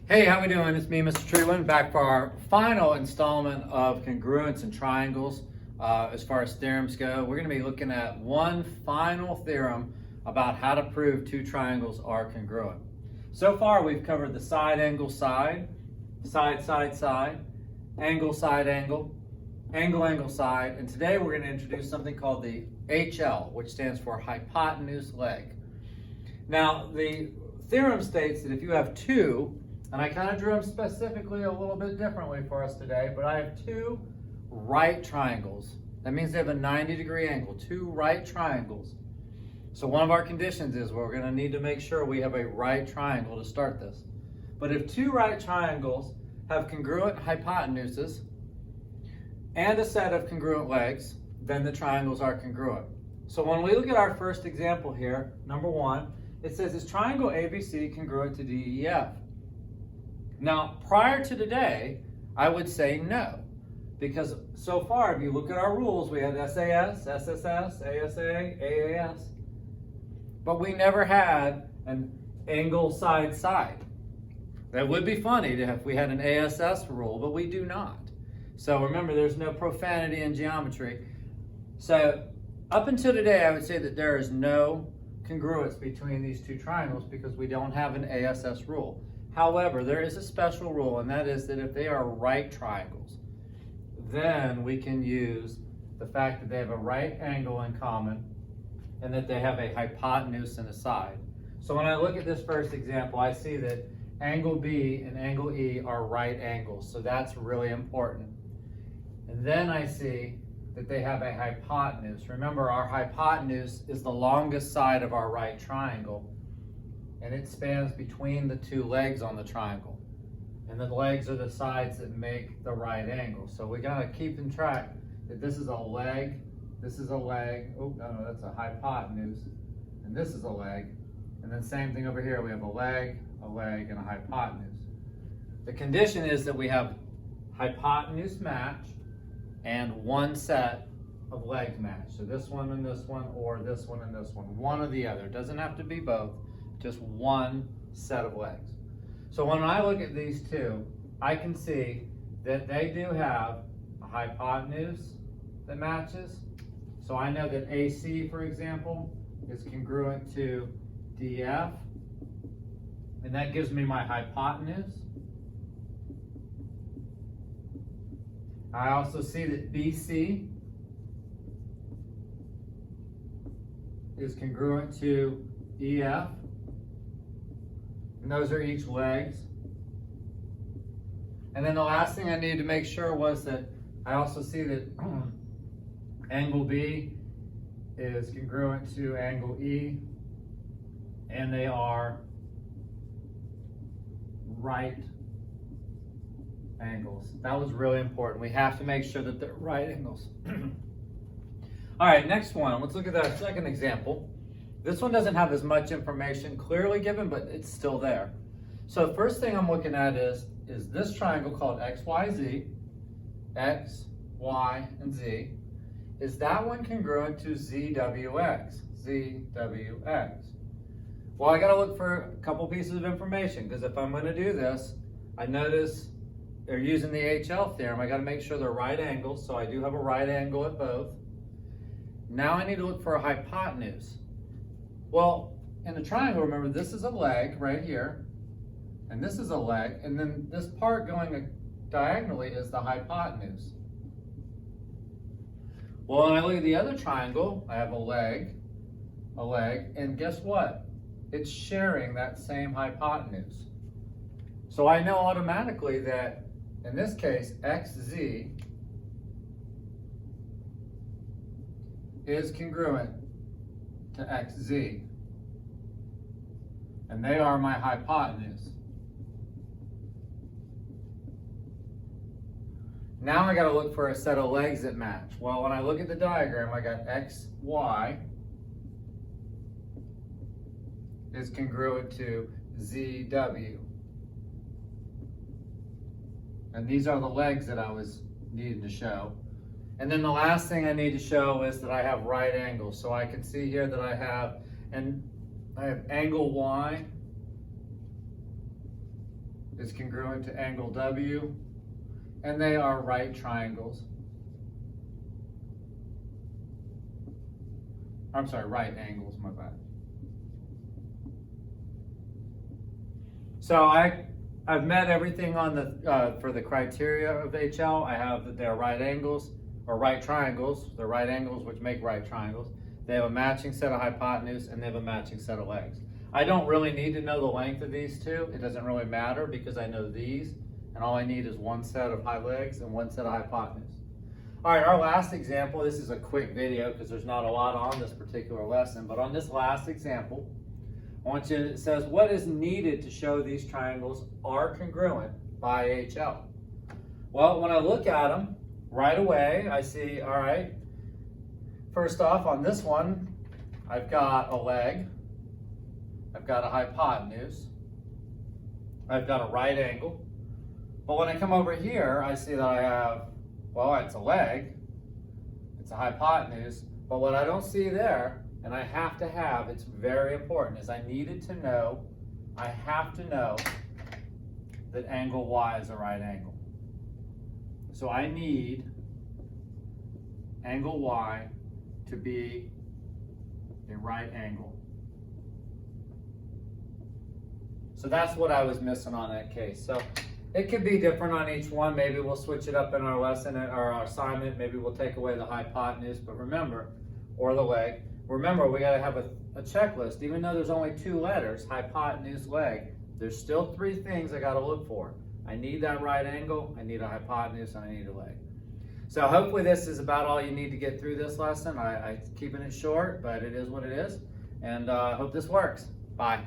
Hey, how we doing? It's me, Mr. Treeland, back for our final installment of congruence and triangles. As far as theorems go, we're going to be looking at one final theorem about how to prove two triangles are congruent. So far, we've covered the side, angle, side, side, side, side, angle, side, angle, angle, angle, side, and today we're going to introduce something called the HL, which stands for hypotenuse leg. Now, the theorem states that if you have two, and I kind of drew them specifically a little bit differently for us today, but I have two right triangles. That means they have a 90-degree angle, two right triangles. So one of our conditions is we're going to need to make sure we have a right triangle to start this. But if two right triangles have congruent hypotenuses and a set of congruent legs, then the triangles are congruent. So when we look at our first example here, number one, it says, is triangle ABC congruent to DEF? Now, prior to today, I would say no, because so far, if you look at our rules, we had SAS, SSS, ASA, AAS, but we never had an angle side side. That would be funny if we had an ASS rule, but we do not. So remember, there's no profanity in geometry. So up until today, I would say that there is no congruence between these two triangles because we don't have an ASS rule. However, there is a special rule, and that is that if they are right triangles, then we can use the fact that they have a right angle in common and that they have a hypotenuse and a side. So when I look at this first example, I see that angle B and angle E are right angles, so that's really important. And then I see that they have a hypotenuse. Remember, our hypotenuse is the longest side of our right triangle, and it spans between the two legs on the triangle. And the legs are the sides that make the right angle. So we gotta keep in track that this is a leg, this is a leg, oh no, that's a hypotenuse, and this is a leg. And then same thing over here, we have a leg, and a hypotenuse. The condition is that we have hypotenuse match and one set of legs match. So this one and this one, or this one and this one or the other. It doesn't have to be both. Just one set of legs. So when I look at these two, I can see that they do have a hypotenuse that matches. So I know that AC, for example, is congruent to DF, and that gives me my hypotenuse. I also see that BC is congruent to EF. And those are each legs. And then the last thing I needed to make sure was that I also see that angle B is congruent to angle E, and they are right angles. That was really important. We have to make sure that they're right angles. All right, next one. Let's look at that second example. This one doesn't have as much information clearly given, but it's still there. So the first thing I'm looking at is this triangle called XYZ, X, Y, and Z. Is that one congruent to ZWX? ZWX. Well, I gotta look for a couple pieces of information, because if I'm gonna do this, I notice they're using the HL theorem. I gotta make sure they're right angles, so I do have a right angle at both. Now I need to look for a hypotenuse. Well, in the triangle, remember, this is a leg right here, and this is a leg, and then this part going diagonally is the hypotenuse. Well, when I look at the other triangle, I have a leg, and guess what? It's sharing that same hypotenuse. So I know automatically that, in this case, XZ is congruent to XZ, and they are my hypotenuse. Now I got to look for a set of legs that match. Well, when I look at the diagram, I got XY is congruent to ZW, and these are the legs that I was needing to show. And then the last thing I need to show is that I have right angles. So I can see here that I have angle Y is congruent to angle W, and they are right triangles. I'm sorry, right angles, my bad. So I've met everything on the for the criteria of HL. I have that they're right angles, or right triangles. They're right angles which make right triangles. They have a matching set of hypotenuse, and they have a matching set of legs. I don't really need to know the length of these two. It doesn't really matter because I know these, and all I need is one set of legs and one set of hypotenuse. All right, our last example, this is a quick video because there's not a lot on this particular lesson, but on this last example, I want you, it says, what is needed to show these triangles are congruent by HL? Well, when I look at them, right away, I see, all right, first off, on this one, I've got a leg, I've got a hypotenuse, I've got a right angle, but when I come over here, I see that I have, well, it's a leg, it's a hypotenuse, but what I don't see there, and I have to have, it's very important, is I needed to know, I have to know that angle Y is a right angle. So I need angle Y to be a right angle. So that's what I was missing on that case. So it could be different on each one. Maybe we'll switch it up in our lesson or our assignment. Maybe we'll take away the hypotenuse, but remember, or the leg. Remember, we gotta have a checklist. Even though there's only two letters, hypotenuse, leg, there's still three things I gotta look for. I need that right angle, I need a hypotenuse, and I need a leg. So hopefully this is about all you need to get through this lesson. I'm keeping it short, but it is what it is. And I hope this works. Bye.